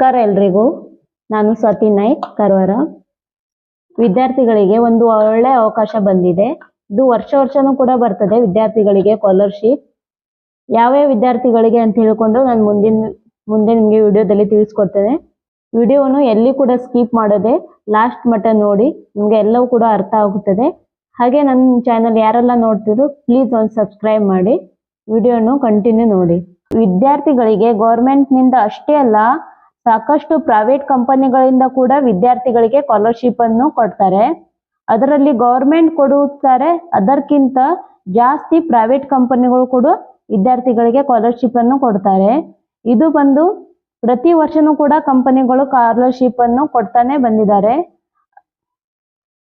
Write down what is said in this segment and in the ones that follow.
ನಮಸ್ಕಾರ ಎಲ್ರಿಗೂ. ನಾನು ಸ್ವಾತಿ ನಾಯ್ಕ್ ಕಾರವಾರ. ವಿದ್ಯಾರ್ಥಿಗಳಿಗೆ ಒಂದು ಒಳ್ಳೆ ಅವಕಾಶ ಬಂದಿದೆ. ಇದು ವರ್ಷನೂ ಕೂಡ ಬರ್ತದೆ ವಿದ್ಯಾರ್ಥಿಗಳಿಗೆ ಸ್ಕಾಲರ್ಶಿಪ್. ಯಾವ ವಿದ್ಯಾರ್ಥಿಗಳಿಗೆ ಅಂತ ಹೇಳ್ಕೊಂಡು ನಾನು ಮುಂದೆ ನಿಮಗೆ ವಿಡಿಯೋದಲ್ಲಿ ತಿಳಿಸ್ಕೊಡ್ತೇನೆ. ವಿಡಿಯೋವನ್ನು ಎಲ್ಲಿ ಕೂಡ ಸ್ಕಿಪ್ ಮಾಡದೆ ಲಾಸ್ಟ್ ಮಟ್ಟ ನೋಡಿ, ನಿಮಗೆ ಎಲ್ಲವೂ ಕೂಡ ಅರ್ಥ ಆಗುತ್ತದೆ. ಹಾಗೆ ನನ್ನ ಚಾನಲ್ ಯಾರೆಲ್ಲ ನೋಡ್ತಿರೋ ಪ್ಲೀಸ್ ಒಂದು ಸಬ್ಸ್ಕ್ರೈಬ್ ಮಾಡಿ, ವಿಡಿಯೋನು ಕಂಟಿನ್ಯೂ ನೋಡಿ. ವಿದ್ಯಾರ್ಥಿಗಳಿಗೆ ಗೌರ್ಮೆಂಟ್ನಿಂದ ಅಷ್ಟೇ ಅಲ್ಲ, ಸಾಕಷ್ಟು ಪ್ರೈವೇಟ್ ಕಂಪನಿಗಳಿಂದ ಕೂಡ ವಿದ್ಯಾರ್ಥಿಗಳಿಗೆ ಸ್ಕಾಲರ್ಶಿಪ್ ಅನ್ನು ಕೊಡ್ತಾರೆ. ಅದರಲ್ಲಿ ಗೌರ್ಮೆಂಟ್ ಕೊಡುತ್ತಾರೆ, ಅದಕ್ಕಿಂತ ಜಾಸ್ತಿ ಪ್ರೈವೇಟ್ ಕಂಪನಿಗಳು ಕೂಡ ವಿದ್ಯಾರ್ಥಿಗಳಿಗೆ ಸ್ಕಾಲರ್ಶಿಪ್ ಅನ್ನು ಕೊಡ್ತಾರೆ. ಇದು ಬಂದು ಪ್ರತಿ ವರ್ಷನೂ ಕೂಡ ಕಂಪನಿಗಳು ಸ್ಕಾಲರ್ಶಿಪ್ ಅನ್ನು ಕೊಡ್ತಾನೆ ಬಂದಿದ್ದಾರೆ.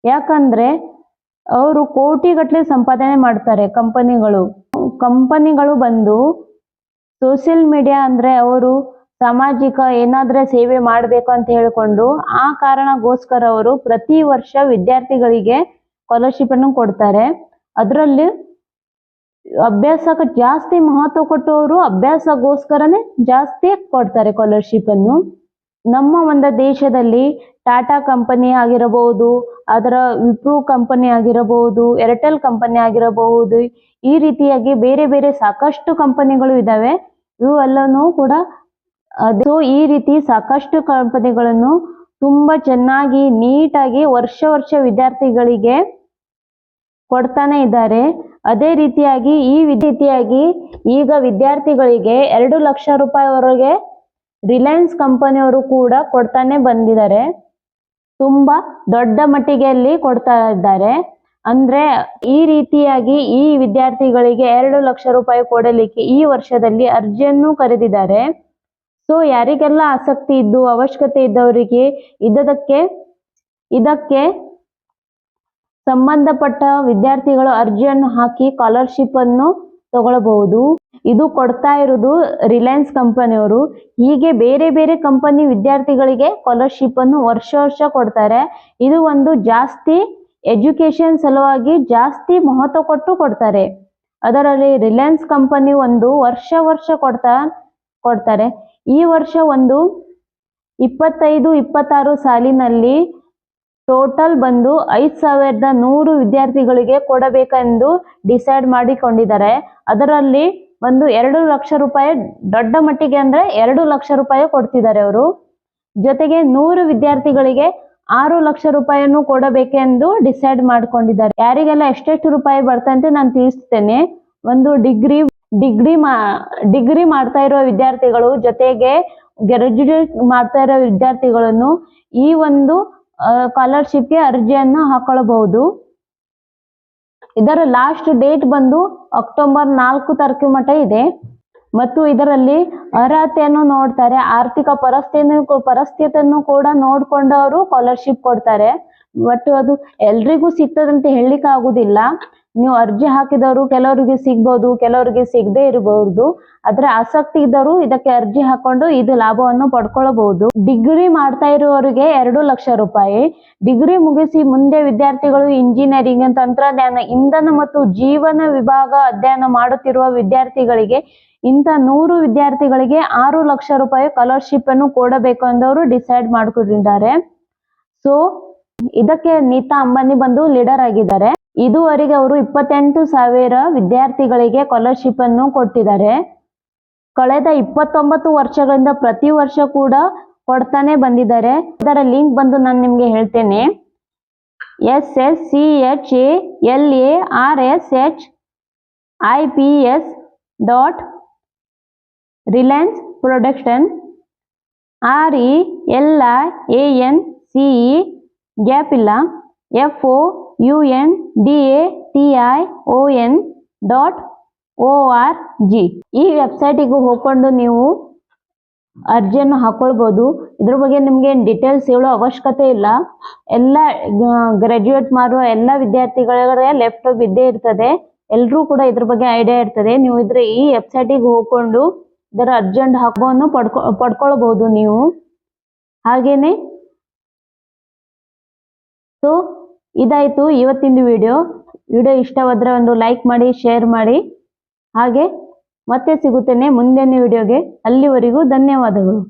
ಯಾಕಂದ್ರೆ ಅವರು ಕೋಟಿಗಟ್ಟಲೆ ಸಂಪಾದನೆ ಮಾಡ್ತಾರೆ. ಕಂಪನಿಗಳು ಬಂದು ಸೋಷಿಯಲ್ ಮೀಡಿಯಾ ಅಂದ್ರೆ ಅವರು ಸಾಮಾಜಿಕ ಏನಾದ್ರೆ ಸೇವೆ ಮಾಡಬೇಕು ಅಂತ ಹೇಳಿಕೊಂಡು ಆ ಕಾರಣಗೋಸ್ಕರ ಅವರು ಪ್ರತಿ ವರ್ಷ ವಿದ್ಯಾರ್ಥಿಗಳಿಗೆ ಸ್ಕಾಲರ್ಶಿಪ್ ಅನ್ನು ಕೊಡ್ತಾರೆ. ಅದರಲ್ಲಿ ಅಭ್ಯಾಸಕ್ಕೆ ಜಾಸ್ತಿ ಮಹತ್ವ ಕೊಟ್ಟು ಅವರು ಅಭ್ಯಾಸಗೋಸ್ಕರನೇ ಜಾಸ್ತಿ ಕೊಡ್ತಾರೆ ಸ್ಕಾಲರ್ಶಿಪ್ ಅನ್ನು. ನಮ್ಮ ಒಂದು ದೇಶದಲ್ಲಿ ಟಾಟಾ ಕಂಪನಿ ಆಗಿರಬಹುದು, ಅದರ ವಿಪ್ರೋ ಕಂಪನಿ ಆಗಿರಬಹುದು, ಏರ್ಟೆಲ್ ಕಂಪನಿ ಆಗಿರಬಹುದು, ಈ ರೀತಿಯಾಗಿ ಬೇರೆ ಬೇರೆ ಸಾಕಷ್ಟು ಕಂಪನಿಗಳು ಇದಾವೆ. ಇವೆಲ್ಲನೂ ಕೂಡ ಈ ರೀತಿ ಸಾಕಷ್ಟು ಕಂಪನಿಗಳನ್ನು ತುಂಬಾ ಚೆನ್ನಾಗಿ ನೀಟಾಗಿ ವರ್ಷ ವಿದ್ಯಾರ್ಥಿಗಳಿಗೆ ಕೊಡ್ತಾನೆ ಇದ್ದಾರೆ. ಅದೇ ರೀತಿಯಾಗಿ ಈಗ ವಿದ್ಯಾರ್ಥಿಗಳಿಗೆ 2 ಲಕ್ಷ ರೂಪಾಯಿವರೆಗೆ ರಿಲಯನ್ಸ್ ಕಂಪನಿಯವರು ಕೂಡ ಕೊಡ್ತಾನೆ ಬಂದಿದ್ದಾರೆ. ತುಂಬಾ ದೊಡ್ಡ ಮಟ್ಟಿಗೆ ಅಲ್ಲಿ ಕೊಡ್ತಾ ಇದ್ದಾರೆ. ಅಂದ್ರೆ ಈ ರೀತಿಯಾಗಿ ಈ ವಿದ್ಯಾರ್ಥಿಗಳಿಗೆ 2 ಲಕ್ಷ ರೂಪಾಯಿ ಕೊಡಲಿಕ್ಕೆ ಈ ವರ್ಷದಲ್ಲಿ ಅರ್ಜಿಯನ್ನು ಕರೆದಿದ್ದಾರೆ. ಸೊ ಯಾರಿಗೆಲ್ಲ ಆಸಕ್ತಿ ಇದ್ದು ಅವಶ್ಯಕತೆ ಇದ್ದವರಿಗೆ ಇದಕ್ಕೆ ಸಂಬಂಧಪಟ್ಟ ವಿದ್ಯಾರ್ಥಿಗಳು ಅರ್ಜಿಯನ್ನು ಹಾಕಿ ಸ್ಕಾಲರ್ಶಿಪ್ ಅನ್ನು ತಗೊಳ್ಳಬಹುದು. ಇದು ಕೊಡ್ತಾ ಇರುವುದು ರಿಲಯನ್ಸ್ ಕಂಪನಿಯವರು. ಹೀಗೆ ಬೇರೆ ಬೇರೆ ಕಂಪನಿ ವಿದ್ಯಾರ್ಥಿಗಳಿಗೆ ಸ್ಕಾಲರ್ಶಿಪ್ ಅನ್ನು ವರ್ಷ ಕೊಡ್ತಾರೆ. ಇದು ಒಂದು ಜಾಸ್ತಿ ಎಜುಕೇಶನ್ ಸಲುವಾಗಿ ಜಾಸ್ತಿ ಮಹತ್ವ ಕೊಟ್ಟು ಕೊಡ್ತಾರೆ. ಅದರಲ್ಲಿ ರಿಲಯನ್ಸ್ ಕಂಪನಿ ಒಂದು ವರ್ಷ ಕೊಡ್ತಾರೆ. ಈ ವರ್ಷ ಒಂದು 25-26 ಸಾಲಿನಲ್ಲಿ ಟೋಟಲ್ ಬಂದು 5100 ವಿದ್ಯಾರ್ಥಿಗಳಿಗೆ ಕೊಡಬೇಕೆಂದು ಡಿಸೈಡ್ ಮಾಡಿಕೊಂಡಿದ್ದಾರೆ. ಅದರಲ್ಲಿ ಒಂದು 2 ಲಕ್ಷ ರೂಪಾಯಿ ದೊಡ್ಡ ಮಟ್ಟಿಗೆ ಅಂದ್ರೆ 2 ಲಕ್ಷ ರೂಪಾಯಿ ಕೊಡ್ತಿದ್ದಾರೆ ಅವರು. ಜೊತೆಗೆ 100 ವಿದ್ಯಾರ್ಥಿಗಳಿಗೆ 6 ಲಕ್ಷ ರೂಪಾಯಿಯನ್ನು ಕೊಡಬೇಕೆಂದು ಡಿಸೈಡ್ ಮಾಡ್ಕೊಂಡಿದ್ದಾರೆ. ಯಾರಿಗೆಲ್ಲ ಎಷ್ಟೆಷ್ಟು ರೂಪಾಯಿ ಬರ್ತಂತೆ ನಾನು ತಿಳಿಸ್ತೇನೆ. ಒಂದು ಡಿಗ್ರಿ ಮಾಡ್ತಾ ಇರೋ ವಿದ್ಯಾರ್ಥಿಗಳು ಜೊತೆಗೆ ಗ್ರಾಜ್ಯುಯೇಟ್ ಮಾಡ್ತಾ ಇರೋ ವಿದ್ಯಾರ್ಥಿಗಳನ್ನು ಈ ಒಂದು ಸ್ಕಾಲರ್ಶಿಪ್ಗೆ ಅರ್ಜಿಯನ್ನು ಹಾಕೊಳ್ಳಬಹುದು. ಇದರ ಲಾಸ್ಟ್ ಡೇಟ್ ಬಂದು ಅಕ್ಟೋಬರ್ 4 ತಾರೀಕು ಮಟ್ಟ ಇದೆ. ಮತ್ತು ಇದರಲ್ಲಿ ಅರ್ಹತೆಯನ್ನು ನೋಡ್ತಾರೆ, ಆರ್ಥಿಕ ಪರಿಸ್ಥಿತಿಯನ್ನು ಕೂಡ ನೋಡ್ಕೊಂಡು ಅವರು ಸ್ಕಾಲರ್ಶಿಪ್ ಕೊಡ್ತಾರೆ. ಬಟ್ ಅದು ಎಲ್ರಿಗೂ ಸಿಗ್ತದಂತ ಹೇಳಲಿಕ್ಕೆ ಆಗುದಿಲ್ಲ. ನೀವು ಅರ್ಜಿ ಹಾಕಿದವರು ಕೆಲವರಿಗೆ ಸಿಗ್ಬಹುದು, ಕೆಲವರಿಗೆ ಸಿಗದೆ ಇರಬಹುದು. ಆದ್ರೆ ಆಸಕ್ತಿ ಇದ್ದವರು ಇದಕ್ಕೆ ಅರ್ಜಿ ಹಾಕೊಂಡು ಇದು ಲಾಭವನ್ನು ಪಡ್ಕೊಳ್ಳಬಹುದು. ಡಿಗ್ರಿ ಮಾಡ್ತಾ ಇರುವವರಿಗೆ 2 ಲಕ್ಷ ರೂಪಾಯಿ. ಡಿಗ್ರಿ ಮುಗಿಸಿ ಮುಂದೆ ವಿದ್ಯಾರ್ಥಿಗಳು ಇಂಜಿನಿಯರಿಂಗ್, ತಂತ್ರಜ್ಞಾನ, ಇಂಧನ ಮತ್ತು ಜೀವನ ವಿಭಾಗ ಅಧ್ಯಯನ ಮಾಡುತ್ತಿರುವ ವಿದ್ಯಾರ್ಥಿಗಳಿಗೆ ಇಂಥ 100 ವಿದ್ಯಾರ್ಥಿಗಳಿಗೆ 6 ಲಕ್ಷ ರೂಪಾಯಿ ಸ್ಕಾಲರ್ಶಿಪ್ ಅನ್ನು ಕೊಡಬೇಕು ಎಂದವರು ಡಿಸೈಡ್ ಮಾಡ್ಕೊಂಡಿದ್ದಾರೆ. ಸೊ ಇದಕ್ಕೆ ನೀತಾ ಅಂಬಾನಿ ಬಂದು ಲೀಡರ್ ಆಗಿದ್ದಾರೆ. ಇದುವರೆಗೆ ಅವರು 28,000 ವಿದ್ಯಾರ್ಥಿಗಳಿಗೆ ಸ್ಕಾಲರ್ಶಿಪ್ ಅನ್ನು ಕೊಟ್ಟಿದ್ದಾರೆ. ಕಳೆದ 29 ವರ್ಷಗಳಿಂದ ಪ್ರತಿ ವರ್ಷ ಕೂಡ ಕೊಡ್ತಾನೆ ಬಂದಿದ್ದಾರೆ. ಇದರ ಲಿಂಕ್ ಬಂದು ನಾನು ನಿಮ್ಗೆ ಹೇಳ್ತೇನೆ. SSCHALARSHIPS.RelianceProduction RELIANCE ಗ್ಯಾಪ್ ಇಲ್ಲ FOUNDATION.org. ಈ ವೆಬ್ಸೈಟಿಗೆ ಹೋಗ್ಕೊಂಡು ನೀವು ಅರ್ಜಿಯನ್ನು ಹಾಕೊಳ್ಬಹುದು. ಇದ್ರ ಬಗ್ಗೆ ನಿಮ್ಗೆ ಡೀಟೇಲ್ಸ್ ಹೇಳೋ ಅವಶ್ಯಕತೆ ಇಲ್ಲ. ಎಲ್ಲ ಗ್ರಾಜ್ಯುಯೇಟ್ ಮಾಡುವ ಎಲ್ಲ ವಿದ್ಯಾರ್ಥಿಗಳಿಗೆ ಲ್ಯಾಪ್ಟಾಪ್ ಇದ್ದೇ ಇರ್ತದೆ. ಎಲ್ರೂ ಕೂಡ ಇದ್ರ ಬಗ್ಗೆ ಐಡಿಯಾ ಇರ್ತದೆ. ನೀವು ಈ ವೆಬ್ಸೈಟಿಗೆ ಹೋಗ್ಕೊಂಡು ಇದರ ಅರ್ಜೆಂಟ್ ಹಕ್ಕನ್ನು ಪಡ್ಕೊಳ್ಬಹುದು ನೀವು. ಹಾಗೇನೆ ಸೊ ಇದಾಯ್ತು ಇವತ್ತಿನ ವಿಡಿಯೋ ಇಷ್ಟವಾದ್ರೆ ಒಂದು ಲೈಕ್ ಮಾಡಿ, ಶೇರ್ ಮಾಡಿ. ಹಾಗೆ ಮತ್ತೆ ಸಿಗುತ್ತೇನೆ ಮುಂದಿನ ವಿಡಿಯೋಗೆ. ಅಲ್ಲಿವರೆಗೂ ಧನ್ಯವಾದಗಳು.